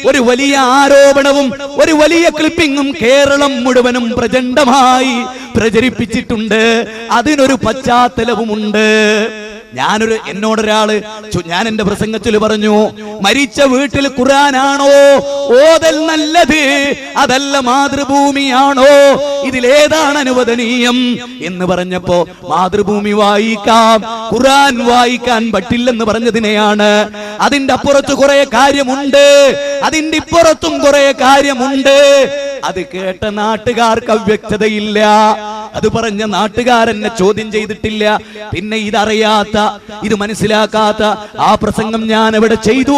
ഒരു വലിയ ആരോപണവും ഒരു വലിയ ക്ലിപ്പിങ്ങും കേരളം മുഴുവനും പ്രചണ്ഡമായി പ്രചരിപ്പിച്ചിട്ടുണ്ട്. അതിനൊരു പശ്ചാത്തലവുമുണ്ട്. എന്നോടൊരാള് ഞാൻ എന്റെ പ്രസംഗത്തിൽ പറഞ്ഞു, മരിച്ച വീട്ടിൽ ഖുർആനാണോ ഓതൽ നല്ലത്, അതല്ല മാതൃഭൂമിയാണോ, ഇതിലേതാണ് അനുവദനീയം എന്ന് പറഞ്ഞപ്പോ മാതൃഭൂമി വായിക്കാം, ഖുർആൻ വായിക്കാൻ പറ്റില്ലെന്ന് പറഞ്ഞതിനെയാണ്. അതിന്റെ അപ്പുറത്ത് കുറെ കാര്യമുണ്ട്, അതിന്റെ ഇപ്പുറത്തും കുറെ കാര്യമുണ്ട്. അത് കേട്ട നാട്ടുകാർക്ക് അവ്യക്തതയില്ല, അത് പറഞ്ഞ നാട്ടുകാരെന്നെ ചോദ്യം ചെയ്തിട്ടില്ല. പിന്നെ ഇതറിയാത്ത, ഇത് മനസ്സിലാക്കാത്ത, ആ പ്രസംഗം ഞാൻ എവിടെ ചെയ്തു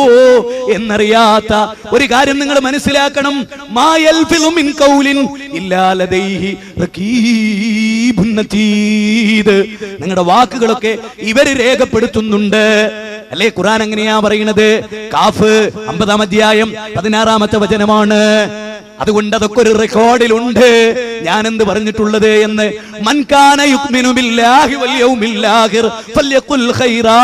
എന്നറിയാത്ത ഒരു കാര്യം നിങ്ങൾ മനസ്സിലാക്കണം. മാ യൽഫിളു മിൻ ഖൗലിൻ ഇല്ലാ ലദൈഹി റഖീബുൻ അതീദ്. നിങ്ങളുടെ വാക്കുകളൊക്കെ ഇവര് രേഖപ്പെടുത്തുന്നുണ്ട് അല്ലേ? ഖുർആൻ എങ്ങനെയാ പറയുന്നത്? കാഫ് 50-ാം അധ്യായം 16-ാമത്തെ വചനമാണ്. അതുകൊണ്ട് അതൊക്കെ ഒരു റെക്കോർഡിലുണ്ട്. ഞാൻ എന്ത് പറഞ്ഞിട്ടുള്ളത് എന്ന്. മൻ കാന യുഅ്മിനു ബില്ലാഹി വൽ യൗമിൽ ആഖിർ ഫല്യഖുൽ ഖൈറാ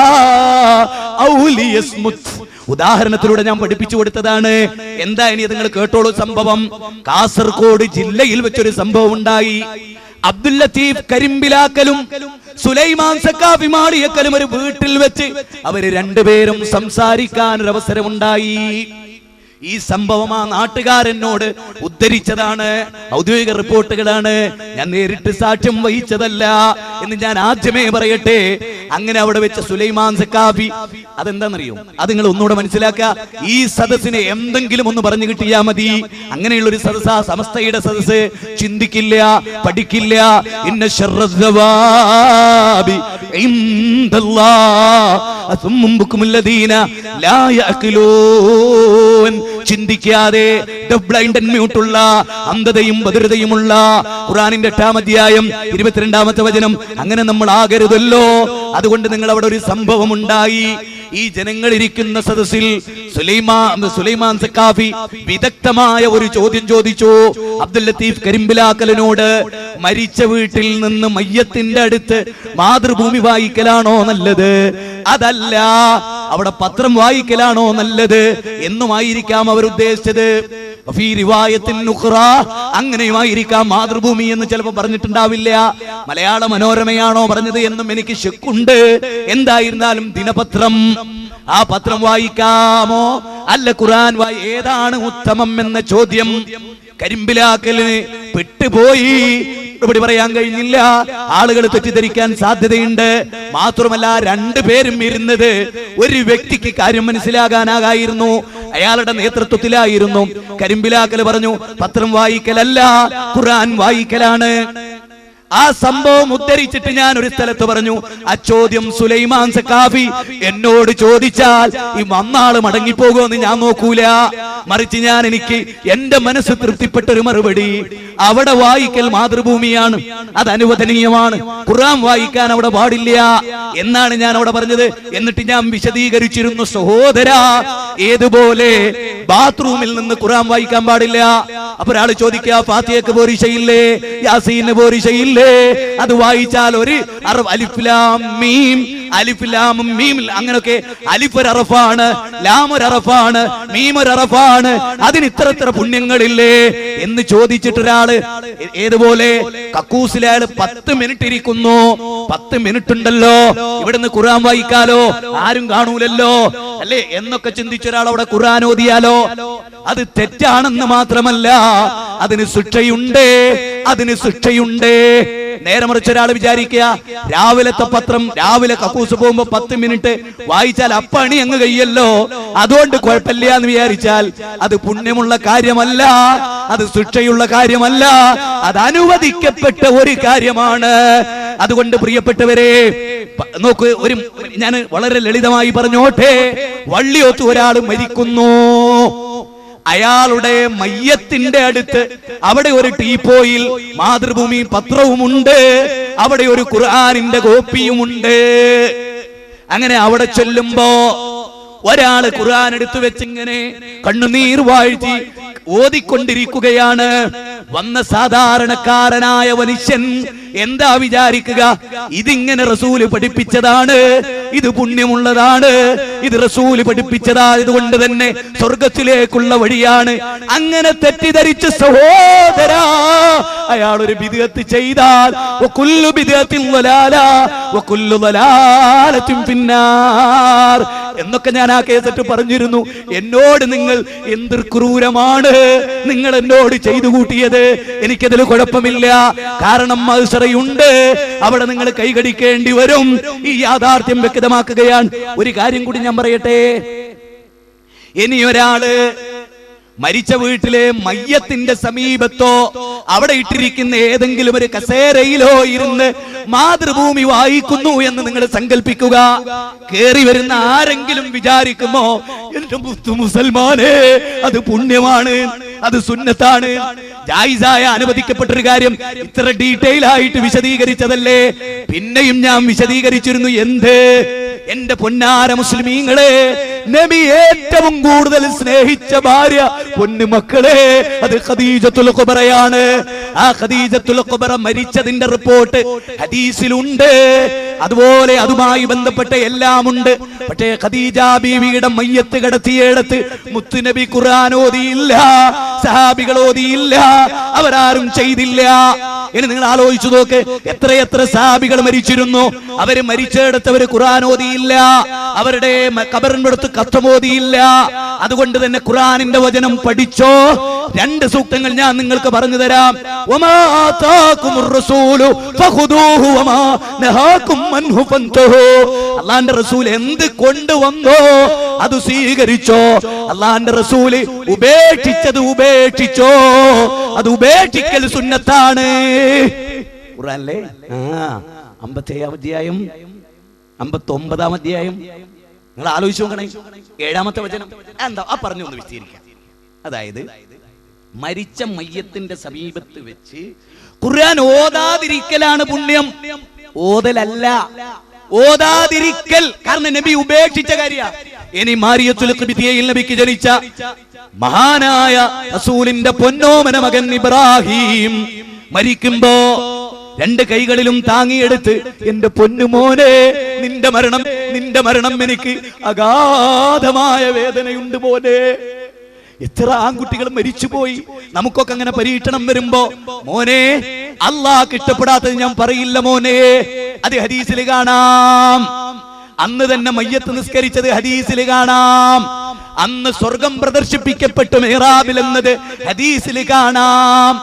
ഔ ലിയസ്മുത്. ഉദാഹരണത്തിലൂടെ ഞാൻ പഠിപ്പിച്ചു കൊടുത്തതാണ്. എന്താ ഇനി നിങ്ങൾ കേട്ടോളൂ. സംഭവം കാസർഗോഡ് ജില്ലയിൽ വെച്ചൊരു സംഭവം ഉണ്ടായി. അബ്ദുൽ ലത്തീഫ് കരിമ്പിലാക്കലും സുലൈമാൻ സഖാഫി മാടിയക്കലും ഒരു വീട്ടിൽ വെച്ച് അവര് രണ്ടുപേരും സംസാരിക്കാൻ ഒരു അവസരമുണ്ടായി. ഈ സംഭവം ആ നാട്ടുകാരനോട് ഉദ്ധരിച്ചതാണ്, ഔദ്യോഗിക റിപ്പോർട്ടുകളാണ്, ഞാൻ നേരിട്ട് സാക്ഷ്യം വഹിച്ചതല്ല എന്ന് ഞാൻ ആദ്യമേ പറയട്ടെ. അങ്ങനെ അവിടെ വെച്ച സുലൈമാൻ സഖാഫി, അതെന്താണെന്നറിയോ? അത് നിങ്ങൾ ഒന്നുകൂടെ മനസ്സിലാക്കുക. ഈ സദസ്സിനെ എന്തെങ്കിലും ഒന്ന് പറഞ്ഞു കിട്ടിയാ മതി. അങ്ങനെയുള്ള ഒരു സദസ്സാ സമസ്തയുടെ സദസ്സ്. ചിന്തിക്കില്ല, പഠിക്കില്ല. ഇന്ന ശർറസ്സവാബി ഇൻദല്ലാഹ് അസുമ്മും ബുക്കുമുല്ലദീന ലാ യഅഖിലൂൻ. ചിന്തിക്കാതെ ബ്ലൈൻഡ് ആൻഡ് മ്യൂട്ടുള്ള, അന്ധതയും ബധിരതയുമുള്ള ഖുർആനിന്റെ 8-ാം അധ്യായം 22-ാമത്തെ വചനം. അങ്ങനെ നമ്മൾ ആകരുതല്ലോ. അതുകൊണ്ട് നിങ്ങൾ അവിടെ ഒരു സംഭവം ഉണ്ടായി. ഈ ജനങ്ങൾ ഇരിക്കുന്ന സദസ്സിൽ സുലൈമാൻ സഖാഫി വിദഗ്ധമായ ഒരു ചോദ്യം ചോദിച്ചു അബ്ദുൽ ലത്തീഫ് കരിമ്പിലാക്കലിനോട്. മരിച്ച വീട്ടിൽ നിന്ന് മയ്യത്തിന്റെ അടുത്ത് മാതൃഭൂമി വായിക്കലാണോ നല്ലത്, അതല്ല അവിടെ പത്രം വായിക്കലാണോ നല്ലത് എന്നുമായിരിക്കാം അവർ ഉദ്ദേശിച്ചത്. അങ്ങനെയുമായിരിക്കാം മാതൃഭൂമി എന്ന് ചിലപ്പോൾ പറഞ്ഞിട്ടുണ്ടാവില്ല. മലയാള മനോരമയാണോ പറഞ്ഞത് എന്നും എനിക്ക് ശക്കുണ്ട്. എന്തായിരുന്നാലും ദിനപത്രം, ആ പത്രം വായിക്കാമോ അല്ല ഖുർആൻ ഏതാണ് ഉത്തമം എന്ന ചോദ്യം കരിമ്പിലാക്കലിന് പെട്ടുപോയി. മറുപടി പറയാൻ കഴിഞ്ഞില്ല. ആളുകൾ തെറ്റിദ്ധരിക്കാൻ സാധ്യതയുണ്ട്. മാത്രമല്ല രണ്ടുപേരും ഇരുന്നത് ഒരു വ്യക്തിക്ക് കാര്യം മനസ്സിലാകാനാകായിരുന്നു, അയാളുടെ നേതൃത്വത്തിലായിരുന്നു. കരിമ്പിലാക്കൽ പറഞ്ഞു പത്രം വായിക്കലല്ല ഖുർആൻ വായിക്കലാണ്. ആ സംഭവം ഉദ്ധരിച്ചിട്ട് ഞാൻ ഒരു സ്ഥലത്ത് പറഞ്ഞു, ആ ചോദ്യം സുലൈമാൻ സഖാഫി എന്നോട് ചോദിച്ചാൽ ഈ വന്നാള് മടങ്ങിപ്പോകുമെന്ന് ഞാൻ നോക്കൂല. മറിച്ച് എനിക്ക് എന്റെ മനസ്സ് തൃപ്തിപ്പെട്ട ഒരു മറുപടി, അവിടെ വായിക്കൽ മാതൃഭൂമിയാണ്, അത് അനുവദനീയമാണ്, ഖുർആൻ വായിക്കാൻ അവിടെ പാടില്ല എന്നാണ് ഞാൻ അവിടെ പറഞ്ഞത്. എന്നിട്ട് ഞാൻ വിശദീകരിച്ചിരുന്നു, സഹോദരാ, ഏതുപോലെ ബാത്റൂമിൽ നിന്ന് ഖുർആൻ വായിക്കാൻ പാടില്ല. അപ്പൊ ഒരാൾ ചോദിക്കുക, ഫാത്തിഹയ്ക്ക് പോരിശയില്ലേ, യാസീന് പോരിശയില്ലേ, അത് വായിച്ചാൽ ഒരു അലിഫ് ലാം മീം, അലിഫ് ലാം മീം, അങ്ങനൊക്കെ അലിഫ് ഒരു അറഫാണ്, ലാം ഒരു അറഫാണ്, മീം ഒരു അറഫാണ്, അതിന് ഇത്ര പുണ്യങ്ങളില്ലേ എന്ന് ചോദിച്ചിട്ടൊരാള്. ഏതുപോലെ കക്കൂസിലെ അയാൾ 10 മിനിറ്റ് ഇരിക്കുന്നു, 10 മിനിറ്റ് ഉണ്ടല്ലോ, ഇവിടുന്ന് ഖുർആൻ വായിക്കാലോ, ആരും കാണൂലല്ലോ അല്ലേ എന്നൊക്കെ ചിന്തിച്ചൊരാൾ അവിടെ ഖുർആൻ ഓതിയാലോ? അത് തെറ്റാണെന്ന് മാത്രമല്ല അതിന് ശിക്ഷയുണ്ട്, അതിന് ശിക്ഷയുണ്ട്. നേരെ മറിച്ച് ഒരാൾ വിചാരിക്കുക, രാവിലത്തെ പത്രം രാവിലെ കക്കൂസ് പോകുമ്പോ 10 മിനിറ്റ് വായിച്ചാൽ അപ്പണി അങ്ങ് കഴിയല്ലോ, അതുകൊണ്ട് കുഴപ്പമില്ല എന്ന് വിചാരിച്ചാൽ അത് പുണ്യമുള്ള കാര്യമല്ല, അത് ശിക്ഷയുള്ള കാര്യമല്ല, അത് അനുവദിക്കപ്പെട്ട ഒരു കാര്യമാണ്. അതുകൊണ്ട് പ്രിയപ്പെട്ടവരെ നോക്ക്, ഞാൻ വളരെ ലളിതമായി പറഞ്ഞോട്ടെ. വള്ളിയോത്ത് ഒരാൾ മരിക്കുന്നു, അയാളുടെ മയ്യത്തിന്റെ അടുത്ത് അവിടെ ഒരു ടീപ്പോയിൽ മാതൃഭൂമി പത്രവുമുണ്ട്, അവിടെ ഒരു ഖുർആനിന്റെ കോപ്പിയുമുണ്ട്. അങ്ങനെ അവിടെ ചെല്ലുമ്പോ ഒരാള് ഖുർആൻ എടുത്തു വെച്ചിങ്ങനെ കണ്ണുനീർ വാഴ്ത്തി ഓതിക്കൊണ്ടിരിക്കുകയാണ്. വന്ന സാധാരണക്കാരനായ മനുഷ്യൻ എന്താ വിചാരിക്കുക? ഇതിങ്ങനെ റസൂല് പഠിപ്പിച്ചതാണ്, ഇത് പുണ്യമുള്ളതാണ്, ഇത് റസൂല് പഠിപ്പിച്ചതായതുകൊണ്ട് തന്നെ സ്വർഗത്തിലേക്കുള്ള വഴിയാണ്. അങ്ങനെ തെറ്റിദ്ധരിച്ച സഹോദരാ, അയാൾ ഒരു ബിദ്അത്ത് ചെയ്താൽ വകുല്ലു ബിദ്അത്തിൻ ളലാല വകുല്ലു ളലാലത്തിൻ ഫിന്നാർ എന്നൊക്കെ ഞാൻ ആ കേസറ്റ് പറഞ്ഞിരുന്നു. എന്നോട് നിങ്ങൾ എന്ത് ക്രൂരമാണ് നിങ്ങൾ എന്നോട് ചെയ്തു കൂട്ടിയത്. എനിക്കതിൽ കുഴപ്പമില്ല, കാരണം മഹ്ശറയുണ്ട്, അവിടെ നിങ്ങൾ കൈകടിക്കേണ്ടി വരും. ഈ യാഥാർത്ഥ്യം വ്യക്തമാക്കുകയാണ്. ഒരു കാര്യം കൂടി ഞാൻ പറയട്ടെ. ഇനി ഒരാള് മരിച്ച വീട്ടിലെ മയ്യത്തിന്റെ സമീപത്തോ അവിടെ ഇട്ടിരിക്കുന്ന ഏതെങ്കിലും ഒരു കസേരയിലോ ഇരുന്ന് മാതൃഭൂമി വായിക്കുന്നു എന്ന് നിങ്ങൾ സങ്കല്പിക്കുക. കേറി വരുന്ന ആരെങ്കിലും വിചാരിക്കുമോ, എന്റെ മുത്തു മുസൽമാനെ അത് പുണ്യമാണ്, അത് സുന്നത്താണ്, ജായിസായ അനുവദിക്കപ്പെട്ടൊരു കാര്യം ഇത്ര ഡീറ്റെയിൽ ആയിട്ട് വിശദീകരിച്ചതല്ലേ? പിന്നെയും ഞാൻ വിശദീകരിച്ചിരുന്നു. എന്ത്? എന്റെ പൊന്നാര മുസ്ലിമീങ്ങളെ, നബി ഏറ്റവും കൂടുതൽ സ്നേഹിച്ച ഭാര്യ, പൊന്നുമക്കളെ, അത് ഖദീജത്തുൽ ഖുബറയാണ്. ആ ഖദീജത്തുൽ ഖുബറ മരിച്ചതിന്റെ റിപ്പോർട്ട് ഹദീസിലുണ്ട്, അതുപോലെ അതുമായി ബന്ധപ്പെട്ട എല്ലാം ഉണ്ട്. പക്ഷേ ഖദീജ ബീവിയുടെ മയ്യത്ത് കിടത്തിയെടുത്ത് മുത്തുനബി ഖുർആൻ ഓതിയില്ല, സഹാബികൾ ഓതിയില്ല, അവരാരും ചെയ്തില്ല. ഇനി നിങ്ങൾ ആലോചിച്ചു നോക്ക്, എത്രയെത്ര സഹാബികൾ മരിച്ചിരുന്നു, അവര് മരിച്ചെടുത്തവര് ഖുർആൻ ഓതിയില്ല, അവരുടെ ഖബറിനടുത്ത് ഖത്ം ഓതിയില്ല. അതുകൊണ്ട് തന്നെ ഖുർആനിന്റെ വചനം പഠിച്ചോ. 2 സൂക്തങ്ങൾ ഞാൻ നിങ്ങൾക്ക് പറഞ്ഞു തരാം. വമാ ആതാകുമുർ റസൂലു ഫഖുദൂഹു വമാ നഹാകും അൻഹു ഫൻതഹു. അല്ലാഹുവിന്റെ റസൂൽ എന്ത് കൊണ്ടുവന്നോ അത് സ്വീകരിച്ചോ. അല്ലാഹുവിന്റെ റസൂൽ ഉപേക്ഷിച്ചത് ഉപേക്ഷിച്ചോ. അത് ഉപേക്ഷിക്കൽ സുന്നത്താണ്. ഖുർആനിലെ 57 അധ്യായം 59 അധ്യായം നിങ്ങൾ ആലോചിച്ചു നോക്കണേ. 7-ാമത്തെ വചനം എന്താ ആ പറഞ്ഞു ഒന്ന് വിശദീകരിക്കാം. അതായത് മരിച്ച മയ്യത്തിന്റെ സമീപത്ത് വെച്ച് ഖുർആൻ ഓതാതിരിക്കലാണ് പുണ്യം, ഓതലല്ല. ഓതാതിരിക്കൽ കാരണം നബി ഉപേക്ഷിച്ച കാര്യമാണ്. ഇനി മാരിയത്തുൽ ഖിബ്തിയയിൽ നബിക്ക് ജനിച്ച മഹാനായ റസൂലിന്റെ പൊന്നോമന മകൻ ഇബ്രാഹിം മരിക്കുമ്പോ 2 കൈകളിലും താങ്ങിയെടുത്ത്, എന്റെ പൊന്നുമോനെ, നിന്റെ മരണം എനിക്ക് അഗാധമായ വേദനയുണ്ട് മോനെ. എത്ര ആൺകുട്ടികൾ മരിച്ചുപോയി. നമുക്കൊക്കെ അങ്ങനെ പരീക്ഷണം വരുമ്പോ, മോനെ, അല്ലാഹ് ഇഷ്ടപ്പെടാത്തത് ഞാൻ പറയില്ല മോനെ. അത് ഹദീസിൽ കാണാം. അന്ന് തന്നെ മയ്യത്ത് നിസ്കരിച്ചത് ഹദീസിൽ കാണാം. അന്ന് സ്വർഗം പ്രദർശിപ്പിക്കപ്പെട്ടു മെഹ്റാബിൽ എന്നത് ഹദീസിൽ കാണാം.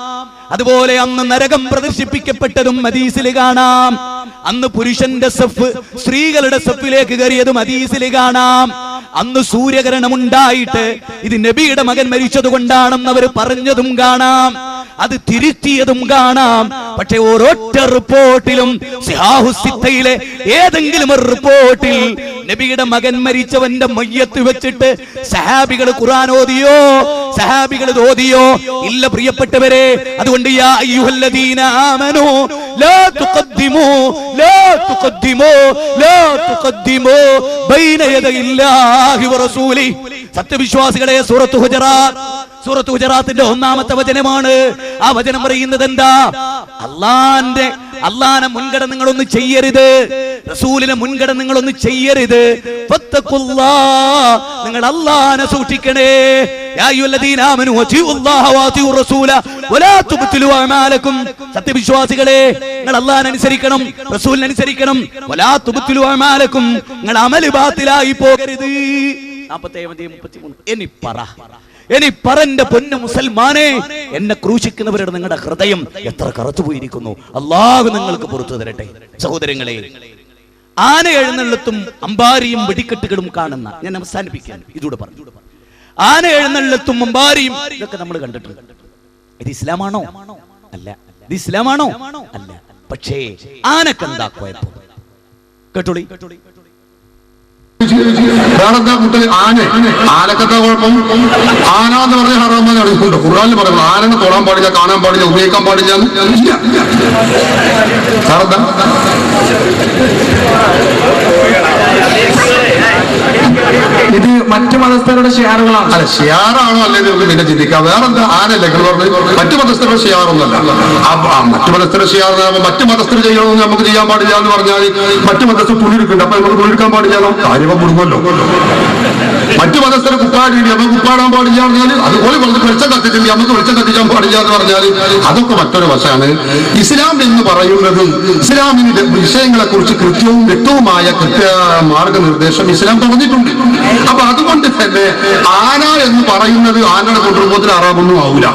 അതുപോലെ അന്ന് നരകം പ്രദർശിപ്പിക്കപ്പെട്ടതും ഹദീസിൽ കാണാം. അന്ന് പുരുഷന്റെ സഫ് സ്ത്രീകളുടെ സഫിലേക്ക് കയറിയതും ഹദീസിൽ കാണാം. അന്ന് സൂര്യഗ്രഹണം ഉണ്ടായിട്ട് ഇത് നബിയുടെ മകൻ മരിച്ചത് കൊണ്ടാണെന്ന് അവർ പറഞ്ഞതും കാണാം. അത് തിരുത്തിയതും കാണാം. പക്ഷെ ഓരൊറ്റ റിപ്പോർട്ടിലും സിഹാഹുസിത്തയിലെ ഏതെങ്കിലും ഒരു റിപ്പോർട്ടിൽ നബിയുടെ മകൻ മരിച്ചവന്റെ മയ്യത്ത് വെച്ചിട്ട് സഹാബികൾ ഖുർആൻ ഓതിയോ, സഹാബികൾ ഓതിയോ ഇല്ല പ്രിയപ്പെട്ടവരെ. അതുകൊണ്ട് യാ അയ്യുഹല്ലദീന ആമനൂ ലാ തുഖദ്ദിമൂ ബൈന യദയില്ലാഹി വറസൂലി. സത്യവിശ്വാസികളെ, സൂറത്ത് ഹുജറാത്തിന്റെ 1-ാമത്തെ വചനമാണ്. ആ വചനം പറയുന്നത് എന്താ? അള്ളാനെ മുൻകട നിങ്ങളൊന്ന് ചെയ്യരുത്, റസൂലിനെ മുൻകട നിങ്ങളൊന്ന് ചെയ്യരുത്. നിങ്ങൾ അള്ളാനെ സൂക്ഷിക്കണേ. സത്യവിശ്വാസികളെ, നിങ്ങൾ അള്ളാനെ അനുസരിക്കണം, റസൂലിനെ അനുസരിക്കണം. നിങ്ങൾ അമല് ബാത്തിലായി പോകരുത്. 47-33. ഇനി പറന്റെ പൊന്നു മുസൽമാനെ, എന്നെ ക്രൂശിക്കുന്നവരുടെ നിങ്ങളുടെ ഹൃദയം എത്ര കറുത്തുപോയിരിക്കുന്നു. അല്ലാഹു നിങ്ങൾക്ക് പുറത്തു തരട്ടെ. സഹോദരങ്ങളെ, ആന എഴുന്നള്ളത്തും അമ്പാരിയും വെടിക്കെട്ടുകളും കാണുന്ന, ഞാൻ അവസാനിപ്പിക്കാൻ ഇതൂടെ പറഞ്ഞു. ആന എഴുന്നള്ളത്തും അമ്പാരിയും ഇതൊക്കെ നമ്മൾ കണ്ടിട്ടുണ്ട്. ഇത് ഇസ്ലാമാണോ? അല്ല. ഇത് ഇസ്ലാമാണോ? അല്ല. പക്ഷേ ആനക്കെന്താ കുഴപ്പം? കേട്ടോളി. ആനക്കത്തെ കുഴപ്പം, ആന എന്ന് പറഞ്ഞ ഹറാമെന്ന് അറിയിട്ടുണ്ട്. ഖുർആനിൽ പറയുന്നത് ആനനെ തൊടാൻ പാടില്ല, കാണാൻ പാടില്ല, ഉപയോഗിക്കാൻ പാടില്ല. കാരണം ഇത് മറ്റു മതസ്ഥരുടെ ഷിയാറുകളാണ്. അല്ല, ഷിയാറാണോ അല്ലെങ്കിൽ നമുക്ക് പിന്നെ ചിന്തിക്കാം. വേറെന്താ ആനല്ലേ പറഞ്ഞു മറ്റു മതസ്ഥരുടെ ഷിയാറൊന്നുമല്ല. മറ്റു മതസ്ഥരുടെ ഷിയാർ മറ്റു മതസ്ഥർ ചെയ്യണമെന്ന് നമുക്ക് ചെയ്യാൻ പാടില്ല എന്ന് പറഞ്ഞാൽ മറ്റു മതസ്ഥർ തുണിയെടുക്കുന്നുണ്ട്, അപ്പൊ നമുക്ക് തുണിയെടുക്കാൻ പാടില്ലാലോ, കാര്യം മുടുങ്ങല്ലോ. മറ്റു മതസ്ഥരെ കുപ്പാടിയില്ല, നമുക്ക് കുപ്പാടാൻ പാടില്ല പറഞ്ഞാൽ അതുപോലെ വെളിച്ചം കത്തിച്ചില്ല, നമുക്ക് വെളിച്ചം കത്തിക്കാൻ പാടില്ല എന്ന് പറഞ്ഞാൽ അതൊക്കെ മറ്റൊരു വശമാണ്. ഇസ്ലാം എന്ന് പറയുന്നത് ഇസ്ലാമിന്റെ വിഷയങ്ങളെ കുറിച്ച് കൃത്യവും വ്യക്തവുമായ മാർഗനിർദ്ദേശം ഇസ്ലാം പറഞ്ഞിട്ടുണ്ട്. അപ്പൊ അതുകൊണ്ട് തന്നെ ആന എന്ന് പറയുന്നത് ആനയുടെ കൊണ്ടുപോകുമ്പോൾ ആറാമൊന്നും ആവൂല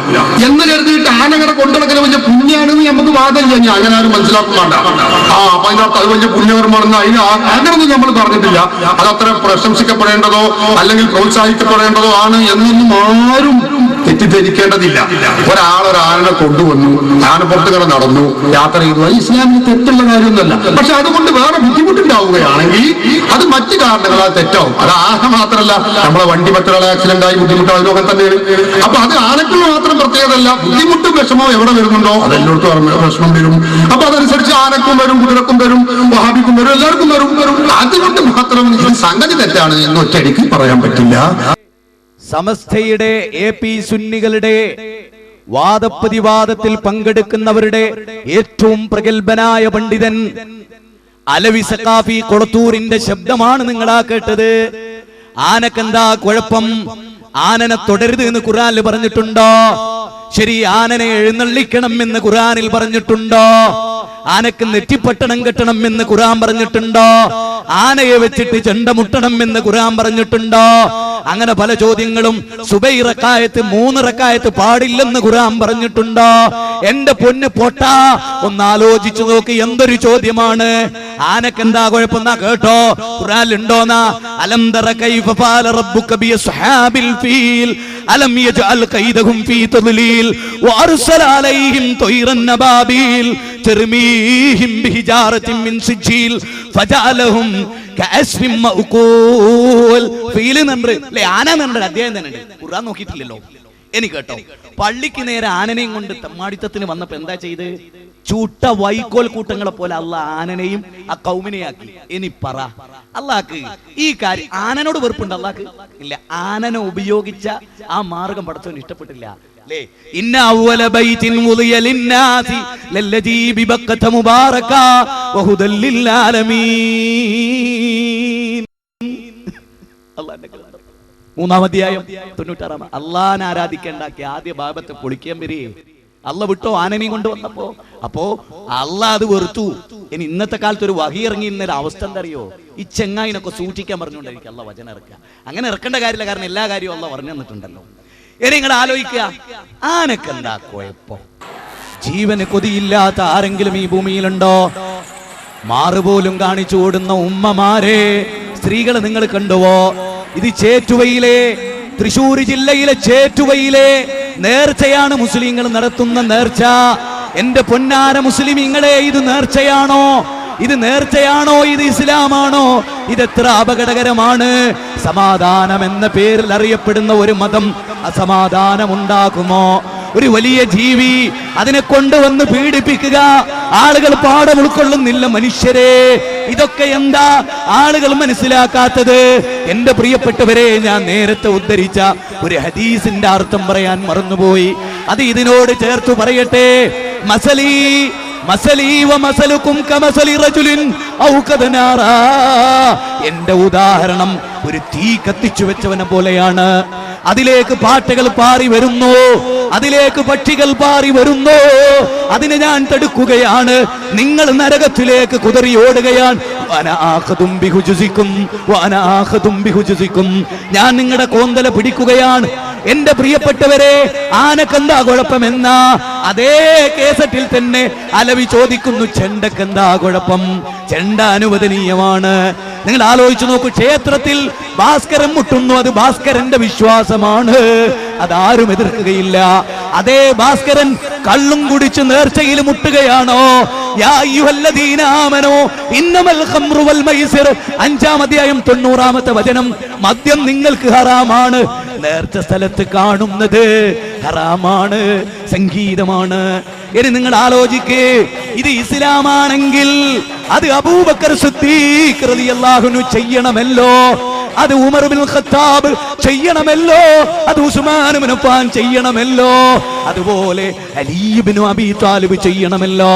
എന്ന് കരുതിയിട്ട് ആനകളെ കൊണ്ടുനടക്കൽ വലിയ പുണ്യാണെന്ന് നമുക്ക് വാദം ചെയ്യാൻ അങ്ങനെ ആരും മനസ്സിലാക്കും വേണ്ട. അപ്പൊ അതിനകത്ത് അത് വലിയ പുണ്യകർമാണെന്ന് അങ്ങനൊന്നും നമ്മൾ പറഞ്ഞിട്ടില്ല. അതത്ര പ്രശംസിക്കപ്പെടേണ്ടതോ അല്ലെങ്കിൽ പ്രോത്സാഹിക്കപ്പെടേണ്ടതോ ആണ് എന്നൊന്നും ആരും തെറ്റിദ്ധരിക്കേണ്ടതില്ല. ഒരാളൊരാനെ കൊണ്ടുവന്നു, ആനപ്പുറത്ത് കിടന്ന് നടന്നു, യാത്ര ചെയ്തു, ഇസ്ലാമിന് തെറ്റുള്ള കാര്യമൊന്നുമല്ല. പക്ഷെ അതുകൊണ്ട് വേറെ ബുദ്ധിമുട്ടുണ്ടാവുകയാണെങ്കിൽ അത് മറ്റു കാരണങ്ങളാൽ തെറ്റാവും. അത് ആന മാത്രമല്ല, നമ്മളെ വണ്ടി മറ്റൊരാളെ ആക്സിഡന്റ് ആയി ബുദ്ധിമുട്ടാവും, അതിനൊക്കെ തന്നെയാണ്. അപ്പൊ അത് ആനക്കുള്ള മാത്രം പ്രത്യേകതയല്ല, ബുദ്ധിമുട്ടും വിഷമോ എവിടെ വരുന്നുണ്ടോ അതെല്ലായിടത്തും പ്രശ്നം വരും. അപ്പൊ അതനുസരിച്ച് ആനക്കും വരും, കുതിരക്കും വരും, വഹാബിക്കും വരും, എല്ലാവർക്കും വരും. അതുകൊണ്ട് മാത്രം ഇത് സംഗതി തെറ്റാണ് എന്ന് ഒറ്റയടിക്ക് പറയാൻ പറ്റില്ല. സമസ്തയുടെ AP സുന്നികളുടെ വാദപ്രതിവാദത്തിൽ പങ്കെടുക്കുന്നവരുടെ ഏറ്റവും പ്രഗത്ഭനായ പണ്ഡിതൻ അലവി സഖാഫി കൊളത്തൂരിന്റെ ശബ്ദമാണ് നിങ്ങളാ കേട്ടത്. ആനക്കെന്താ കുഴപ്പം? ആനനെ തുടരുത് എന്ന് ഖുർആനിൽ പറഞ്ഞിട്ടുണ്ടോ? ശരി, ആനനെ എഴുന്നള്ളിക്കണം എന്ന് ഖുർആനിൽ പറഞ്ഞിട്ടുണ്ടോ? ആനക്ക് നെറ്റിപ്പട്ടണം കെട്ടണം എന്ന് ഖുർആൻ പറഞ്ഞിട്ടുണ്ടോ? ആനയെ വെച്ചിട്ട് ചെണ്ട മുട്ടണം എന്ന് ഖുർആൻ പറഞ്ഞിട്ടുണ്ടോ? അങ്ങനെ പല ചോദ്യങ്ങളും. സുബൈ റക്അത്ത് 3 റക്അത്ത് പാടില്ലെന്ന് ഖുർആൻ പറഞ്ഞിട്ടുണ്ടോ? എന്റെ പൊന്ന് പൊട്ടാ, ഒന്ന് ആലോചിച്ചു നോക്ക്, എന്തൊരു ചോദ്യമാണ്. ആനക്കെന്താ കുഴപ്പമെന്നാ കേട്ടോ, ഖുർആനിലുണ്ടോന്നാ? അലം തറ കൈഫ ഫഅല റബ്ബുക ബിഅസ്ഹാബിൽ ഫീൽ അലം യജ്അൽ കൈദഹും ഫീ തദ്ലീൽ വഅർസല അലൈഹിം തൈറൻ നബാബീൽ തർമീഹിം ബിഹിജാറത്തിൻ മിൻ സിജീൽ ഫജഅലഹും കഅസ്ഫിൻ മഅകൂൽ. ഫീൽ നമ്പർ ആന നമ്പർ അധ്യായം തന്നെ ഉണ്ട്, ഖുർആൻ നോക്കിയിട്ടില്ലല്ലോ. എനിക്ക് കേട്ടോ, പള്ളിക്ക് നേരെ ആനനെയും കൊണ്ട് തെമ്മാടിത്തത്തിന് വന്നപ്പോ എന്താ ചെയ്ത്? ചൂട്ട വൈക്കോൽ കൂട്ടങ്ങളെ പോലെ അള്ളാഹ് ആനനെയും ആ കൗമിനെയാക്കി. ഇനി പറ, അള്ളാഹ്ക്ക് ഈ കാര്യം ആനനോട് വെറുപ്പുണ്ട്? അള്ളാഹ്ക്ക് ഇല്ല. ആനനെ ഉപയോഗിച്ച ആ മാർഗം പടച്ചവന് ഇഷ്ടപ്പെട്ടില്ല. ഇന്ന അവ്വല ബൈതിൻ വുളിയ ലിന്നാസി ലല്ലദീ ബിബക്കത മുബാറക വഹുദൽ ലിൽ ആലമീൻ. അല്ലാഹുവിന്റെ കലാം 3-ാം അധ്യായം 96. അള്ളാഹനെ ആരാധിക്കേണ്ടാക്കി ആദ്യ ഭാഗത്ത് പൊളിക്കാൻ വരെ അള്ള വിട്ടോ ആനനെയും കൊണ്ട് വന്നപ്പോ. അപ്പോ അള്ളാഹ് അത് വെറുത്തു. ഇനി ഇന്നത്തെ കാലത്ത് ഒരു വഹി ഇറങ്ങിയിരുന്ന ഒരു അവസ്ഥ എന്താ അറിയോ? ഈ ചെങ്ങായിനൊക്കെ സൂക്ഷിക്കാൻ പറഞ്ഞുകൊണ്ടിരിക്കുക അള്ളാഹ് വചനം ഇറക്കുക. അങ്ങനെ ഇറക്കേണ്ട കാര്യമില്ല, കാരണം എല്ലാ കാര്യവും അള്ളാഹ് പറഞ്ഞു തന്നിട്ടുണ്ടല്ലോ. ഇനി നിങ്ങൾ ആലോചിക്കുക, ആനക്കെന്താ കുഴപ്പം? ജീവന് കൊതിയില്ലാത്ത ആരെങ്കിലും ഈ ഭൂമിയിലുണ്ടോ? മാറുപോലും കാണിച്ചു ഓടുന്ന ഉമ്മമാരെ, സ്ത്രീകളെ നിങ്ങൾ കണ്ടുവോ? ഇത് ചേറ്റുവയിലെ, തൃശൂർ ജില്ലയിലെ ചേറ്റുവയിലെ നേർച്ചയാണ് മുസ്ലിങ്ങൾ നടത്തുന്ന നേർച്ച. എന്റെ പൊന്നാര മുസ്ലിമീങ്ങളെ, ഇത് നേർച്ചയാണോ? ഇത് നേർച്ചയാണോ? ഇത് ഇസ്ലാമാണോ? ഇതെത്ര അപകടകരമാണ്. സമാധാനം എന്ന പേരിൽ അറിയപ്പെടുന്ന ഒരു മതം അസമാധാനം ഉണ്ടാക്കുമോ? ഒരു വലിയ ജീവി, അതിനെ കൊണ്ടുവന്ന് പീഡിപ്പിക്കുക. ആളുകൾ പാഠം ഉൾക്കൊള്ളുന്നില്ല. മനുഷ്യരെ, ഇതൊക്കെ എന്താ ആളുകൾ മനസ്സിലാക്കാത്തത്? എന്റെ പ്രിയപ്പെട്ടവരെ, ഞാൻ നേരത്തെ ഉദ്ധരിച്ച ഒരു ഹദീസിന്റെ അർത്ഥം പറയാൻ മറന്നുപോയി. അത് ഇതിനോട് ചേർത്ത് പറയട്ടെ. മസലി മസലി വ മസലുക്കും കമസലി റജുലിൻ ഔ കദനാറാ. എന്റെ ഉദാഹരണം ഒരു തീ കത്തിച്ചു വെച്ചവനെ പോലെയാണ്. അതിലേക്ക് പാട്ടുകൾ പാറി വരുന്നു, അതിലേക്ക് പക്ഷികൾ പാറി വരുന്നു. അതിനെ ഞാൻ തടുക്കുകയാണ്. നിങ്ങൾ നരകത്തിലേക്ക് കുതറിയോടുകയാണ്. ഞാൻ നിങ്ങളുടെ കോന്തല പിടിക്കുകയാണ്. എന്റെ പ്രിയപ്പെട്ടവരെ, ആനക്കെന്താ കുഴപ്പമെന്ന അതേ കേസറ്റിൽ തന്നെ അലവി ചോദിക്കുന്നു, ചെണ്ടക്കെന്താ കുഴപ്പം? ചെണ്ട അനുവദനീയമാണ്. നിങ്ങൾ ആലോചിച്ചു നോക്കൂ, ക്ഷേത്രത്തിൽ ഭാസ്കരൻ മുട്ടുന്നു, അത് ഭാസ്കരന്റെ വിശ്വാസമാണ്, അതാരും എതിർക്കുകയില്ല. അതേ ഭാസ്കരൻ കള്ളും കുടിച്ച് നേർച്ചയിൽ മുട്ടുകയാണോ? യാ അയ്യുഹല്ലദീന ആമനൂ ഇന്നമൽ ഖംറു വൽ മൈസിർ, 5-ാം അധ്യായം 90-ാമത്തെ വചനം. മദ്യം നിങ്ങൾക്ക് ഹറാമാണ്. നേർച്ച സ്ഥലത്ത് കാണുന്നത് ഹറാമാണ്, സംഗീതമാണ്. ഇനി നിങ്ങൾ ആലോചിക്കേ, ഇത് ഇസ്ലാമാണെങ്കിൽ അത് അബൂബക്കർ സിദ്ദീഖ് റളിയല്ലാഹു അൻഹു ചെയ്യണമല്ലോ. അത് ഉമർ ഇബ്നുൽ ഖത്താബ് ചെയ്യണമല്ലോ, അത് ഉസ്മാൻ ഇബ്നു അഫ്ഫാൻ ചെയ്യണമല്ലോ, അതുപോലെ അലി ഇബ്നു അബീ താലിബ് ചെയ്യണമല്ലോ.